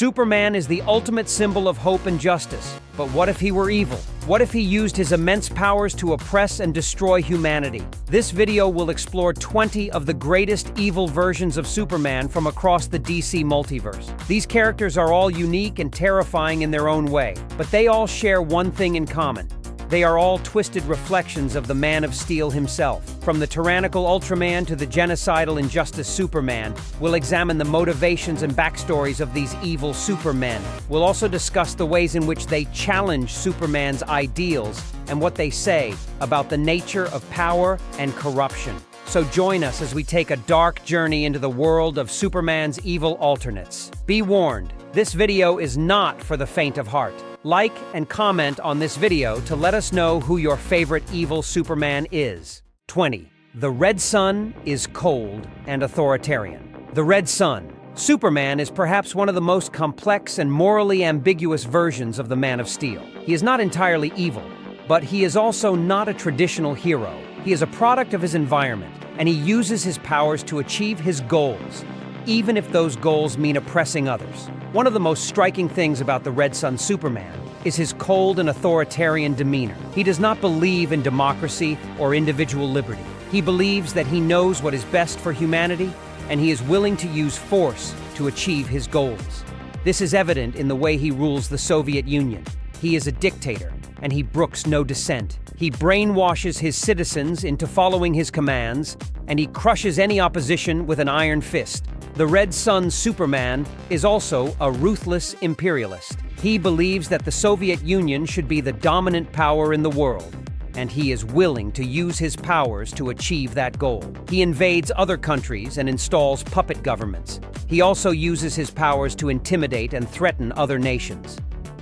Superman is the ultimate symbol of hope and justice. But what if he were evil? What if he used his immense powers to oppress and destroy humanity? This video will explore 20 of the greatest evil versions of Superman from across the DC Multiverse. These characters are all unique and terrifying in their own way, but they all share one thing in common. They are all twisted reflections of the Man of Steel himself. From the tyrannical Ultraman to the genocidal Injustice Superman, we'll examine the motivations and backstories of these evil Supermen. We'll also discuss the ways in which they challenge Superman's ideals and what they say about the nature of power and corruption. So join us as we take a dark journey into the world of Superman's evil alternates. Be warned, this video is not for the faint of heart. Like and comment on this video to let us know who your favorite evil Superman is. 20. The Red Sun is cold and authoritarian. The Red Sun. Superman is perhaps one of the most complex and morally ambiguous versions of the Man of Steel. He is not entirely evil, but he is also not a traditional hero. He is a product of his environment, and he uses his powers to achieve his goals, even if those goals mean oppressing others. One of the most striking things about the Red Sun Superman is his cold and authoritarian demeanor. He does not believe in democracy or individual liberty. He believes that he knows what is best for humanity, and he is willing to use force to achieve his goals. This is evident in the way he rules the Soviet Union. He is a dictator, and he brooks no dissent. He brainwashes his citizens into following his commands, and he crushes any opposition with an iron fist. The Red Sun Superman is also a ruthless imperialist. He believes that the Soviet Union should be the dominant power in the world, and he is willing to use his powers to achieve that goal. He invades other countries and installs puppet governments. He also uses his powers to intimidate and threaten other nations.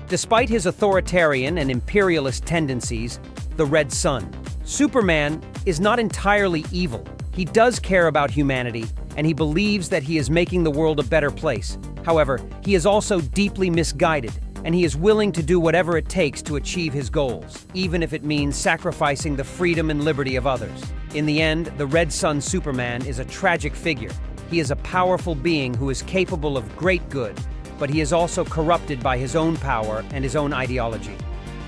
Despite his authoritarian and imperialist tendencies, the Red Sun Superman is not entirely evil. He does care about humanity, and he believes that he is making the world a better place. However, he is also deeply misguided, and he is willing to do whatever it takes to achieve his goals, even if it means sacrificing the freedom and liberty of others. In the end, the Red Sun Superman is a tragic figure. He is a powerful being who is capable of great good, but he is also corrupted by his own power and his own ideology.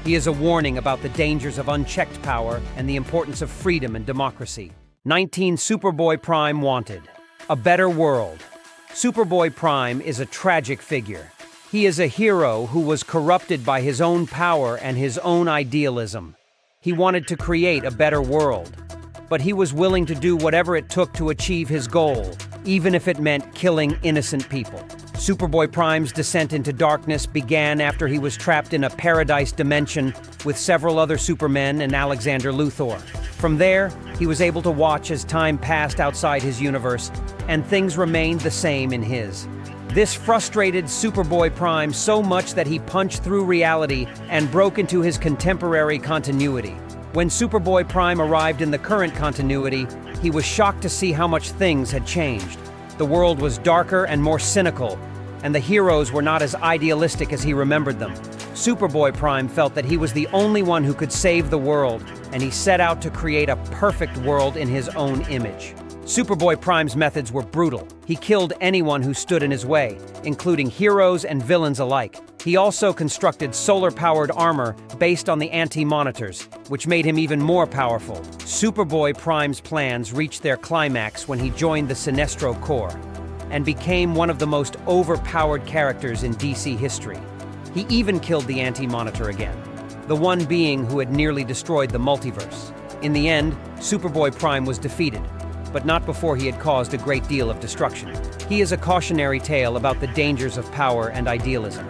He is a warning about the dangers of unchecked power and the importance of freedom and democracy. 19. Superboy Prime wanted. A better world. Superboy Prime is a tragic figure. He is a hero who was corrupted by his own power and his own idealism. He wanted to create a better world, but he was willing to do whatever it took to achieve his goal, even if it meant killing innocent people. Superboy Prime's descent into darkness began after he was trapped in a paradise dimension with several other Supermen and Alexander Luthor. From there, he was able to watch as time passed outside his universe, and things remained the same in his. This frustrated Superboy Prime so much that he punched through reality and broke into his contemporary continuity. When Superboy Prime arrived in the current continuity, he was shocked to see how much things had changed. The world was darker and more cynical, and the heroes were not as idealistic as he remembered them. Superboy Prime felt that he was the only one who could save the world, and he set out to create a perfect world in his own image. Superboy Prime's methods were brutal. He killed anyone who stood in his way, including heroes and villains alike. He also constructed solar-powered armor based on the Anti-Monitors, which made him even more powerful. Superboy Prime's plans reached their climax when he joined the Sinestro Corps and became one of the most overpowered characters in DC history. He even killed the Anti-Monitor again, the one being who had nearly destroyed the multiverse. In the end, Superboy Prime was defeated, but not before he had caused a great deal of destruction. He is a cautionary tale about the dangers of power and idealism.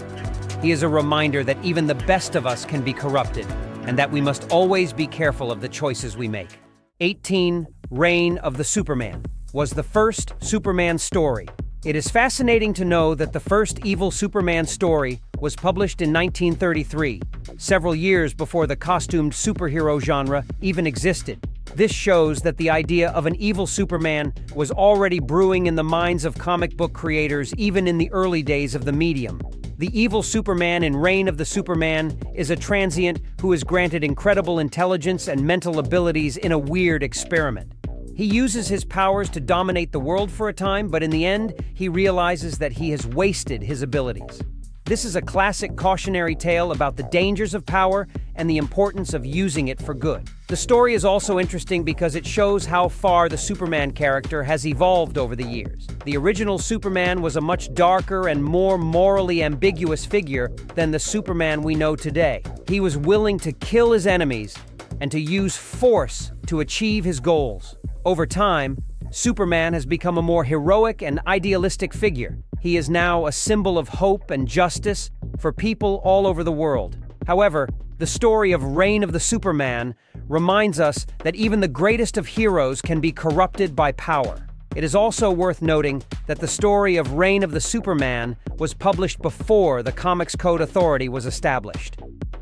He is a reminder that even the best of us can be corrupted, and that we must always be careful of the choices we make. 18. Reign of the Superman was the first Superman story. It is fascinating to know that the first evil Superman story was published in 1933, several years before the costumed superhero genre even existed. This shows that the idea of an evil Superman was already brewing in the minds of comic book creators even in the early days of the medium. The evil Superman in Reign of the Superman is a transient who is granted incredible intelligence and mental abilities in a weird experiment. He uses his powers to dominate the world for a time, but in the end, he realizes that he has wasted his abilities. This is a classic cautionary tale about the dangers of power and the importance of using it for good. The story is also interesting because it shows how far the Superman character has evolved over the years. The original Superman was a much darker and more morally ambiguous figure than the Superman we know today. He was willing to kill his enemies and to use force to achieve his goals. Over time, Superman has become a more heroic and idealistic figure. He is now a symbol of hope and justice for people all over the world. However, the story of Reign of the Superman reminds us that even the greatest of heroes can be corrupted by power. It is also worth noting that the story of Reign of the Superman was published before the Comics Code Authority was established.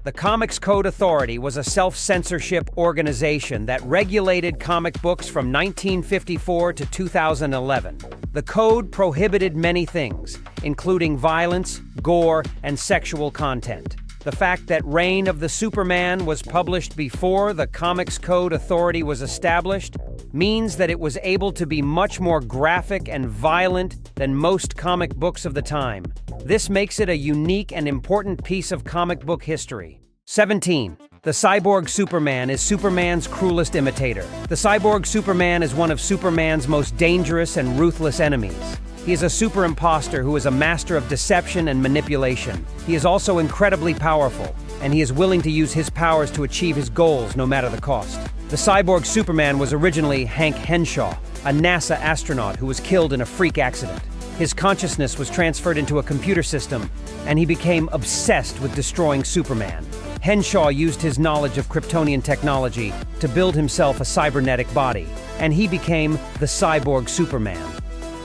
The Comics Code Authority was a self-censorship organization that regulated comic books from 1954 to 2011. The code prohibited many things, including violence, gore, and sexual content. The fact that Reign of the Superman was published before the Comics Code Authority was established means that it was able to be much more graphic and violent than most comic books of the time. This makes it a unique and important piece of comic book history. 17. The Cyborg Superman is Superman's cruelest imitator. The Cyborg Superman is one of Superman's most dangerous and ruthless enemies. He is a super imposter who is a master of deception and manipulation. He is also incredibly powerful, and he is willing to use his powers to achieve his goals no matter the cost. The Cyborg Superman was originally Hank Henshaw, a NASA astronaut who was killed in a freak accident. His consciousness was transferred into a computer system, and he became obsessed with destroying Superman. Henshaw used his knowledge of Kryptonian technology to build himself a cybernetic body, and he became the Cyborg Superman.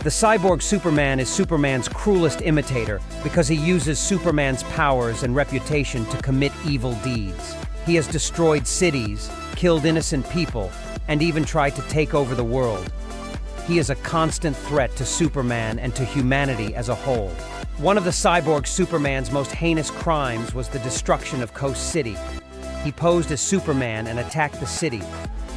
The Cyborg Superman is Superman's cruelest imitator because he uses Superman's powers and reputation to commit evil deeds. He has destroyed cities, killed innocent people, and even tried to take over the world. He is a constant threat to Superman and to humanity as a whole. One of the Cyborg Superman's most heinous crimes was the destruction of Coast City. He posed as Superman and attacked the city,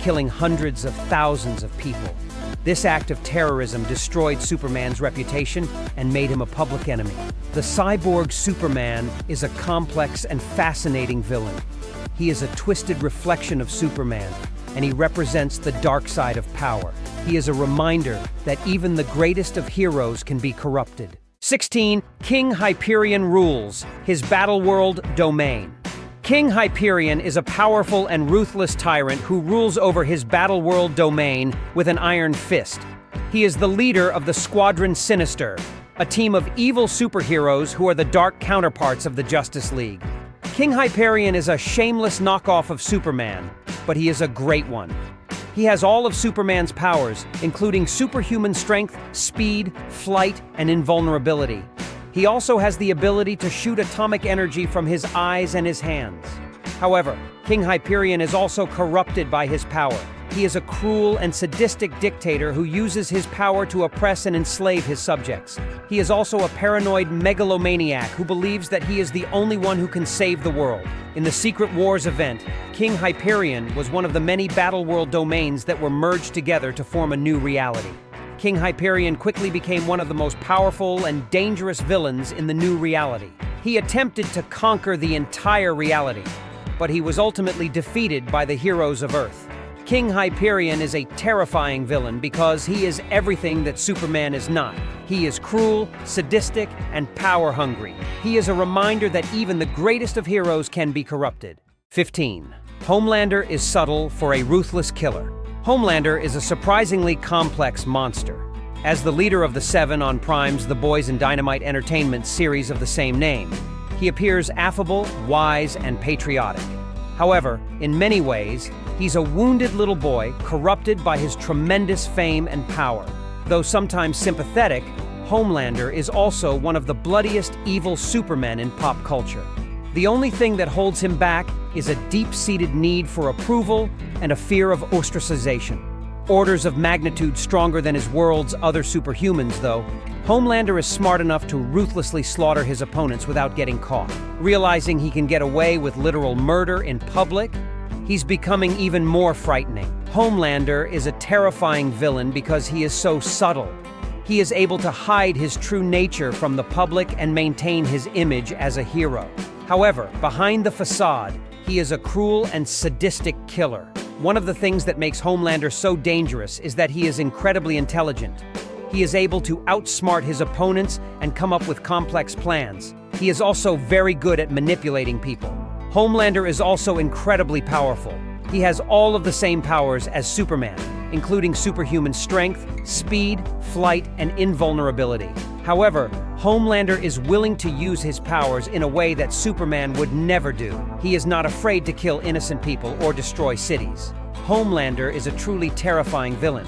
killing hundreds of thousands of people. This act of terrorism destroyed Superman's reputation and made him a public enemy. The Cyborg Superman is a complex and fascinating villain. He is a twisted reflection of Superman, and he represents the dark side of power. He is a reminder that even the greatest of heroes can be corrupted. 16. King Hyperion rules his Battleworld domain. King Hyperion is a powerful and ruthless tyrant who rules over his Battleworld domain with an iron fist. He is the leader of the Squadron Sinister, a team of evil superheroes who are the dark counterparts of the Justice League. King Hyperion is a shameless knockoff of Superman, but he is a great one. He has all of Superman's powers, including superhuman strength, speed, flight, and invulnerability. He also has the ability to shoot atomic energy from his eyes and his hands. However, King Hyperion is also corrupted by his power. He is a cruel and sadistic dictator who uses his power to oppress and enslave his subjects. He is also a paranoid megalomaniac who believes that he is the only one who can save the world. In the Secret Wars event, King Hyperion was one of the many Battleworld domains that were merged together to form a new reality. King Hyperion quickly became one of the most powerful and dangerous villains in the new reality. He attempted to conquer the entire reality, but he was ultimately defeated by the heroes of Earth. King Hyperion is a terrifying villain because he is everything that Superman is not. He is cruel, sadistic, and power-hungry. He is a reminder that even the greatest of heroes can be corrupted. 15. Homelander is subtle for a ruthless killer. Homelander is a surprisingly complex monster. As the leader of the Seven on Prime's The Boys and Dynamite Entertainment series of the same name, he appears affable, wise, and patriotic. However, in many ways, he's a wounded little boy corrupted by his tremendous fame and power. Though sometimes sympathetic, Homelander is also one of the bloodiest evil supermen in pop culture. The only thing that holds him back is a deep-seated need for approval and a fear of ostracization. Orders of magnitude stronger than his world's other superhumans, though, Homelander is smart enough to ruthlessly slaughter his opponents without getting caught. Realizing he can get away with literal murder in public, he's becoming even more frightening. Homelander is a terrifying villain because he is so subtle. He is able to hide his true nature from the public and maintain his image as a hero. However, behind the facade, he is a cruel and sadistic killer. One of the things that makes Homelander so dangerous is that he is incredibly intelligent. He is able to outsmart his opponents and come up with complex plans. He is also very good at manipulating people. Homelander is also incredibly powerful. He has all of the same powers as Superman, including superhuman strength, speed, flight, and invulnerability. However, Homelander is willing to use his powers in a way that Superman would never do. He is not afraid to kill innocent people or destroy cities. Homelander is a truly terrifying villain.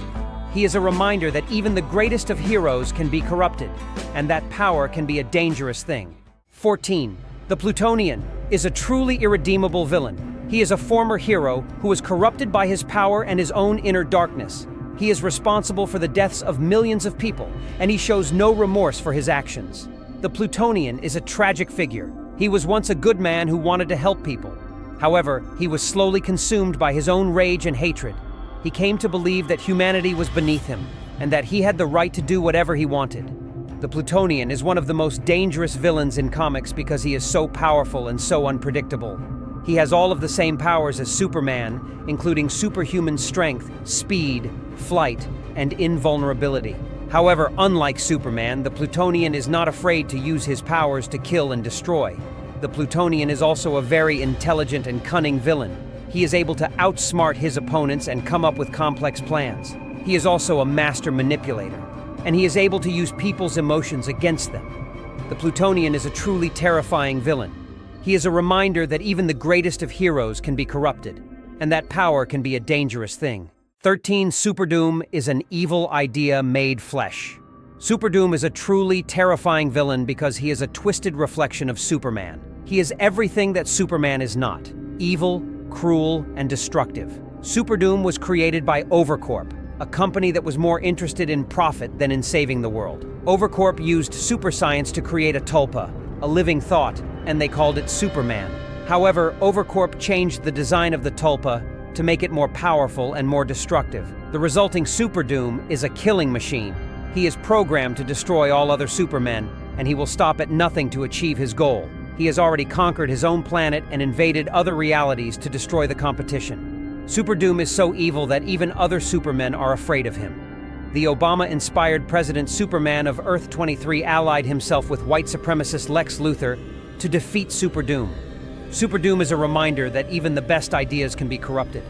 He is a reminder that even the greatest of heroes can be corrupted, and that power can be a dangerous thing. 14. The Plutonian is a truly irredeemable villain. He is a former hero who was corrupted by his power and his own inner darkness. He is responsible for the deaths of millions of people, and he shows no remorse for his actions. The Plutonian is a tragic figure. He was once a good man who wanted to help people. However, he was slowly consumed by his own rage and hatred. He came to believe that humanity was beneath him, and that he had the right to do whatever he wanted. The Plutonian is one of the most dangerous villains in comics because he is so powerful and so unpredictable. He has all of the same powers as Superman, including superhuman strength, speed, flight, and invulnerability. However, unlike Superman, the Plutonian is not afraid to use his powers to kill and destroy. The Plutonian is also a very intelligent and cunning villain. He is able to outsmart his opponents and come up with complex plans. He is also a master manipulator, and he is able to use people's emotions against them. The Plutonian is a truly terrifying villain. He is a reminder that even the greatest of heroes can be corrupted, and that power can be a dangerous thing. 13. Superdoom is an evil idea made flesh. Superdoom is a truly terrifying villain because he is a twisted reflection of Superman. He is everything that Superman is not: evil, cruel, and destructive. Superdoom was created by Overcorp, a company that was more interested in profit than in saving the world. Overcorp used super science to create a tulpa, a living thought, and they called it Superman. However, Overcorp changed the design of the tulpa to make it more powerful and more destructive. The resulting Superdoom is a killing machine. He is programmed to destroy all other Supermen, and he will stop at nothing to achieve his goal. He has already conquered his own planet and invaded other realities to destroy the competition. Superdoom is so evil that even other Supermen are afraid of him. The Obama-inspired President Superman of Earth 23 allied himself with white supremacist Lex Luthor to defeat Superdoom. Superdoom is a reminder that even the best ideas can be corrupted.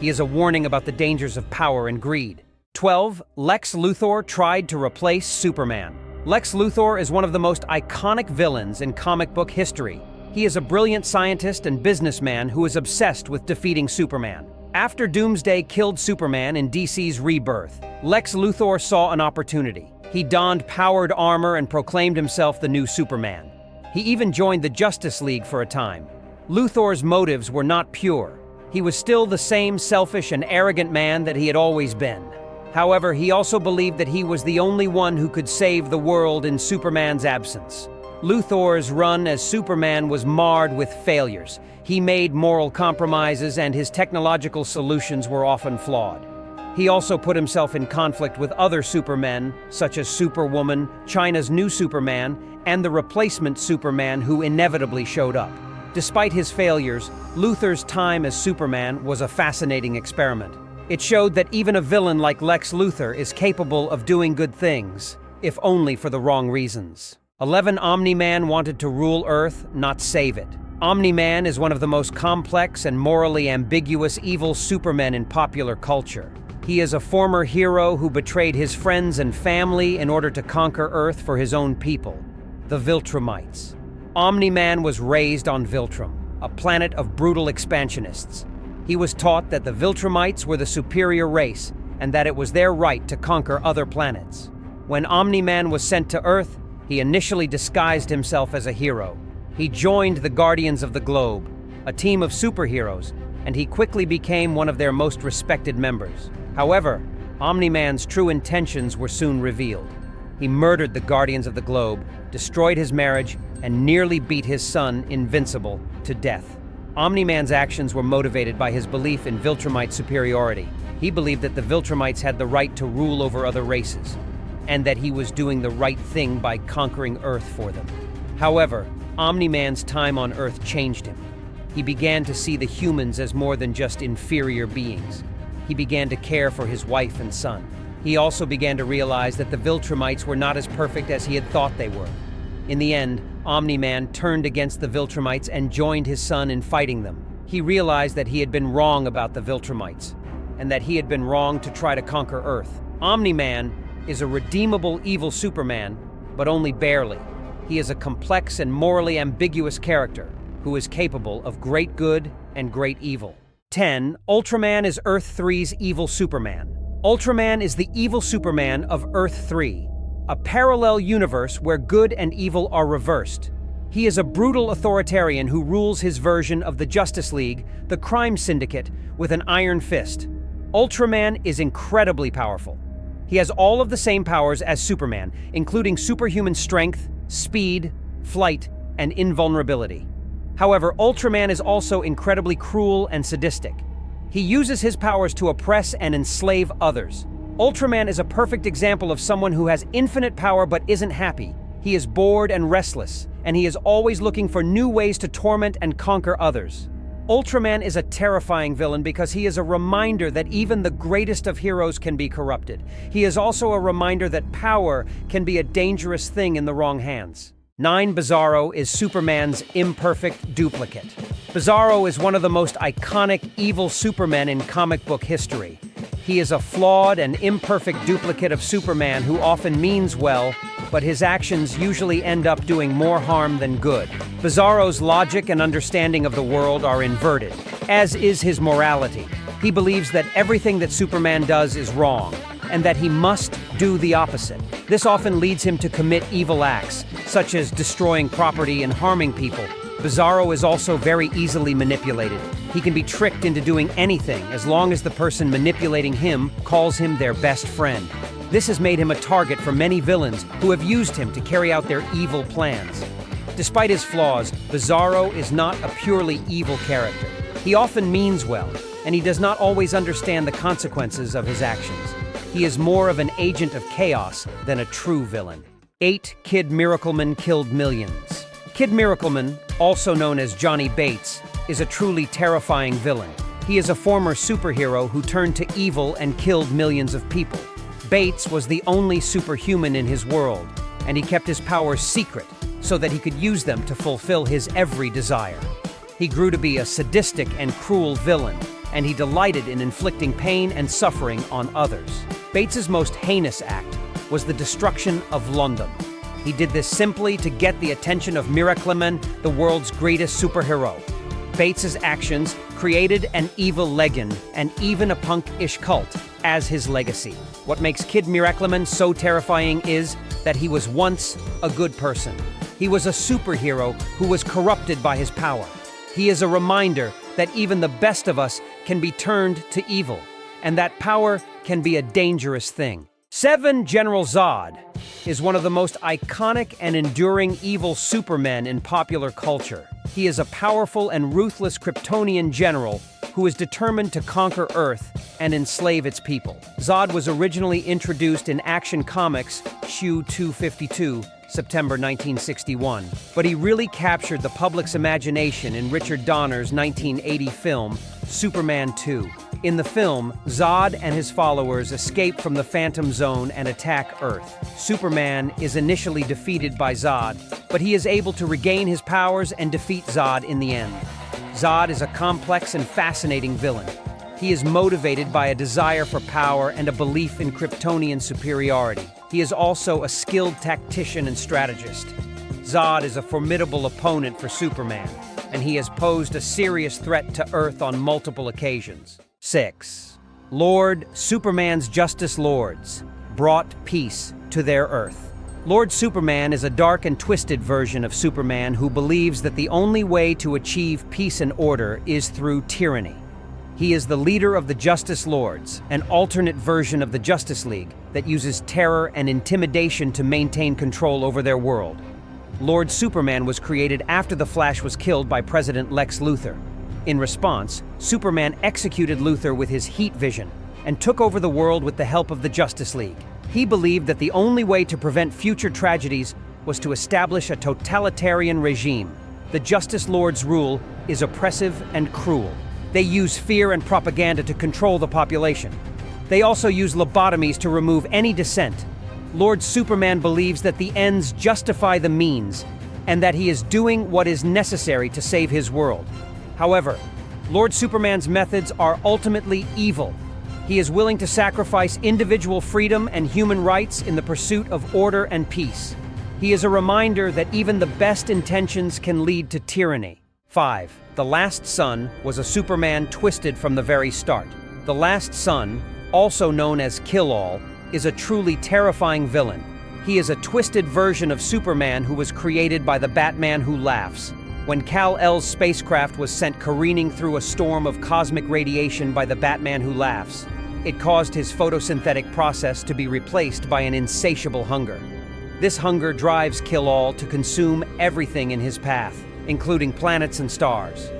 He is a warning about the dangers of power and greed. 12. Lex Luthor tried to replace Superman. Lex Luthor is one of the most iconic villains in comic book history. He is a brilliant scientist and businessman who is obsessed with defeating Superman. After Doomsday killed Superman in DC's Rebirth, Lex Luthor saw an opportunity. He donned powered armor and proclaimed himself the new Superman. He even joined the Justice League for a time. Luthor's motives were not pure. He was still the same selfish and arrogant man that he had always been. However, he also believed that he was the only one who could save the world in Superman's absence. Luthor's run as Superman was marred with failures. He made moral compromises, and his technological solutions were often flawed. He also put himself in conflict with other Supermen, such as Superwoman, China's new Superman, and the replacement Superman who inevitably showed up. Despite his failures, Luthor's time as Superman was a fascinating experiment. It showed that even a villain like Lex Luthor is capable of doing good things, if only for the wrong reasons. 11. Omni-Man wanted to rule Earth, not save it. Omni-Man is one of the most complex and morally ambiguous evil supermen in popular culture. He is a former hero who betrayed his friends and family in order to conquer Earth for his own people, the Viltrumites. Omni-Man was raised on Viltrum, a planet of brutal expansionists. He was taught that the Viltrumites were the superior race and that it was their right to conquer other planets. When Omni-Man was sent to Earth, he initially disguised himself as a hero. He joined the Guardians of the Globe, a team of superheroes, and he quickly became one of their most respected members. However, Omni-Man's true intentions were soon revealed. He murdered the Guardians of the Globe, destroyed his marriage, and nearly beat his son, Invincible, to death. Omni-Man's actions were motivated by his belief in Viltrumite superiority. He believed that the Viltrumites had the right to rule over other races, and that he was doing the right thing by conquering Earth for them. However, Omni-Man's time on Earth changed him. He began to see the humans as more than just inferior beings. He began to care for his wife and son. He also began to realize that the Viltrumites were not as perfect as he had thought they were. In the end, Omni-Man turned against the Viltrumites and joined his son in fighting them. He realized that he had been wrong about the Viltrumites, and that he had been wrong to try to conquer Earth. Omni-Man is a redeemable evil Superman, but only barely. He is a complex and morally ambiguous character who is capable of great good and great evil. 10. Ultraman is Earth 3's evil Superman. Ultraman is the evil Superman of Earth 3, a parallel universe where good and evil are reversed. He is a brutal authoritarian who rules his version of the Justice League, the crime syndicate, with an iron fist. Ultraman is incredibly powerful. He has all of the same powers as Superman, including superhuman strength, speed, flight, and invulnerability. However, Ultraman is also incredibly cruel and sadistic. He uses his powers to oppress and enslave others. Ultraman is a perfect example of someone who has infinite power but isn't happy. He is bored and restless, and he is always looking for new ways to torment and conquer others. Ultraman is a terrifying villain because he is a reminder that even the greatest of heroes can be corrupted. He is also a reminder that power can be a dangerous thing in the wrong hands. 9. Bizarro is Superman's imperfect duplicate. Bizarro is one of the most iconic evil Supermen in comic book history. He is a flawed and imperfect duplicate of Superman who often means well, but his actions usually end up doing more harm than good. Bizarro's logic and understanding of the world are inverted, as is his morality. He believes that everything that Superman does is wrong, and that he must do the opposite. This often leads him to commit evil acts, such as destroying property and harming people. Bizarro is also very easily manipulated. He can be tricked into doing anything as long as the person manipulating him calls him their best friend. This has made him a target for many villains who have used him to carry out their evil plans. Despite his flaws, Bizarro is not a purely evil character. He often means well, and he does not always understand the consequences of his actions. He is more of an agent of chaos than a true villain. 8. Kid Miracleman killed millions. Kid Miracleman, also known as Johnny Bates, is a truly terrifying villain. He is a former superhero who turned to evil and killed millions of people. Bates was the only superhuman in his world, and he kept his powers secret so that he could use them to fulfill his every desire. He grew to be a sadistic and cruel villain, and he delighted in inflicting pain and suffering on others. Bates's most heinous act was the destruction of London. He did this simply to get the attention of Miracleman, the world's greatest superhero. Bates's actions created an evil legend and even a punk-ish cult as his legacy. What makes Kid Miracleman so terrifying is that he was once a good person. He was a superhero who was corrupted by his power. He is a reminder that even the best of us can be turned to evil, and that power can be a dangerous thing. 7. General Zod is one of the most iconic and enduring evil supermen in popular culture. He is a powerful and ruthless Kryptonian general who is determined to conquer Earth and enslave its people. Zod was originally introduced in Action Comics issue 252, September 1961, but he really captured the public's imagination in Richard Donner's 1980 film, Superman 2. In the film, Zod and his followers escape from the Phantom Zone and attack Earth. Superman is initially defeated by Zod, but he is able to regain his powers and defeat Zod in the end. Zod is a complex and fascinating villain. He is motivated by a desire for power and a belief in Kryptonian superiority. He is also a skilled tactician and strategist. Zod is a formidable opponent for Superman, and he has posed a serious threat to Earth on multiple occasions. 6. Lord Superman's Justice Lords brought peace to their Earth. Lord Superman is a dark and twisted version of Superman who believes that the only way to achieve peace and order is through tyranny. He is the leader of the Justice Lords, an alternate version of the Justice League that uses terror and intimidation to maintain control over their world. Lord Superman was created after the Flash was killed by President Lex Luthor. In response, Superman executed Luthor with his heat vision and took over the world with the help of the Justice League. He believed that the only way to prevent future tragedies was to establish a totalitarian regime. The Justice Lord's rule is oppressive and cruel. They use fear and propaganda to control the population. They also use lobotomies to remove any dissent. Lord Superman believes that the ends justify the means, and that he is doing what is necessary to save his world. However, Lord Superman's methods are ultimately evil. He is willing to sacrifice individual freedom and human rights in the pursuit of order and peace. He is a reminder that even the best intentions can lead to tyranny. 5. The Last Son was a Superman twisted from the very start. The Last Son, also known as Kal-Ul, is a truly terrifying villain. He is a twisted version of Superman who was created by the Batman who laughs. When Kal-El's spacecraft was sent careening through a storm of cosmic radiation by the Batman who laughs, it caused his photosynthetic process to be replaced by an insatiable hunger. This hunger drives Kal-Ul to consume everything in his path, including planets and stars.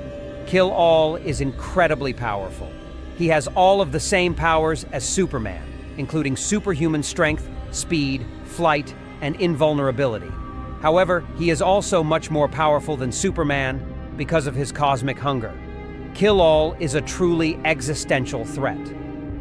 Kal-Ul is incredibly powerful. He has all of the same powers as Superman, including superhuman strength, speed, flight, and invulnerability. However, he is also much more powerful than Superman because of his cosmic hunger. Kal-Ul is a truly existential threat.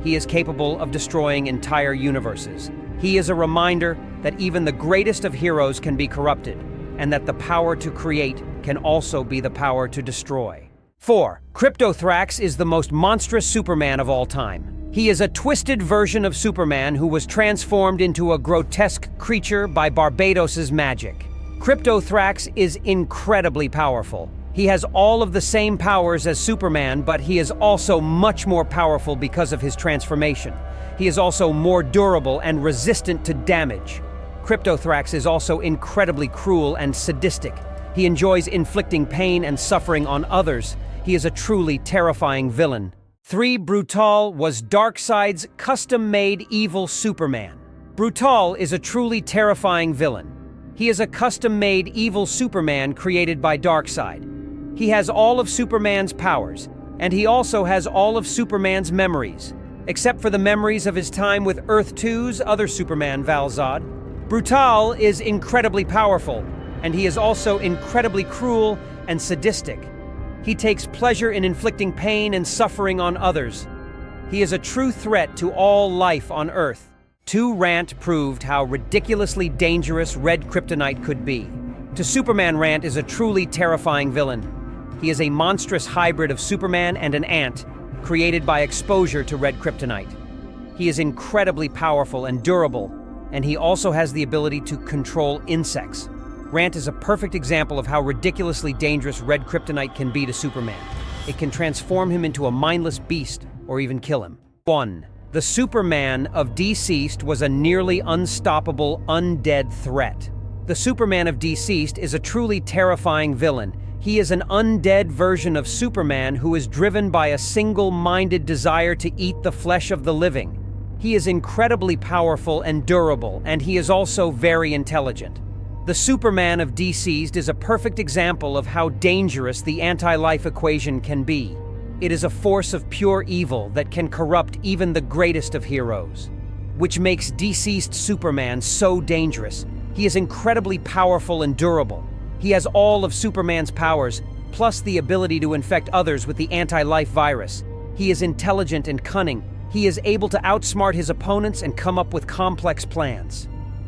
He is capable of destroying entire universes. He is a reminder that even the greatest of heroes can be corrupted, and that the power to create can also be the power to destroy. 4. Kryptothrax is the most monstrous Superman of all time. He is a twisted version of Superman who was transformed into a grotesque creature by Barbados's magic. Kryptothrax is incredibly powerful. He has all of the same powers as Superman, but he is also much more powerful because of his transformation. He is also more durable and resistant to damage. Kryptothrax is also incredibly cruel and sadistic. He enjoys inflicting pain and suffering on others. He is a truly terrifying villain. 3. Brutaal was Darkseid's custom-made evil Superman. Brutaal is a truly terrifying villain. He is a custom-made evil Superman created by Darkseid. He has all of Superman's powers, and he also has all of Superman's memories, except for the memories of his time with Earth 2's other Superman, Lor-Zod. Brutaal is incredibly powerful, and he is also incredibly cruel and sadistic. He takes pleasure in inflicting pain and suffering on others. He is a true threat to all life on Earth. 2. Rant proved how ridiculously dangerous red kryptonite could be. To Superman, Rant is a truly terrifying villain. He is a monstrous hybrid of Superman and an ant, created by exposure to red kryptonite. He is incredibly powerful and durable, and he also has the ability to control insects. Rant is a perfect example of how ridiculously dangerous red kryptonite can be to Superman. It can transform him into a mindless beast or even kill him. 1. The Superman of DCeased was a nearly unstoppable undead threat. The Superman of DCeased is a truly terrifying villain. He is an undead version of Superman who is driven by a single-minded desire to eat the flesh of the living. He is incredibly powerful and durable, and he is also very intelligent. The Superman of DCeased is a perfect example of how dangerous the anti-life equation can be. It is a force of pure evil that can corrupt even the greatest of heroes, which makes DCeased Superman so dangerous. He is incredibly powerful and durable. He has all of Superman's powers, plus the ability to infect others with the anti-life virus. He is intelligent and cunning. He is able to outsmart his opponents and come up with complex plans.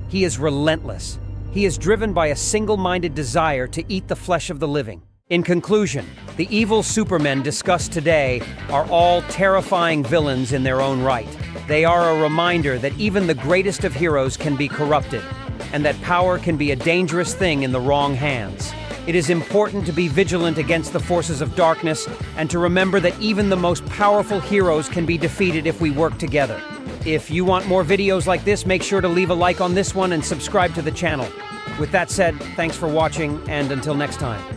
He is relentless. He is driven by a single-minded desire to eat the flesh of the living. In conclusion, the evil Supermen discussed today are all terrifying villains in their own right. They are a reminder that even the greatest of heroes can be corrupted, and that power can be a dangerous thing in the wrong hands. It is important to be vigilant against the forces of darkness and to remember that even the most powerful heroes can be defeated if we work together. If you want more videos like this, make sure to leave a like on this one and subscribe to the channel. With that said, thanks for watching, and until next time.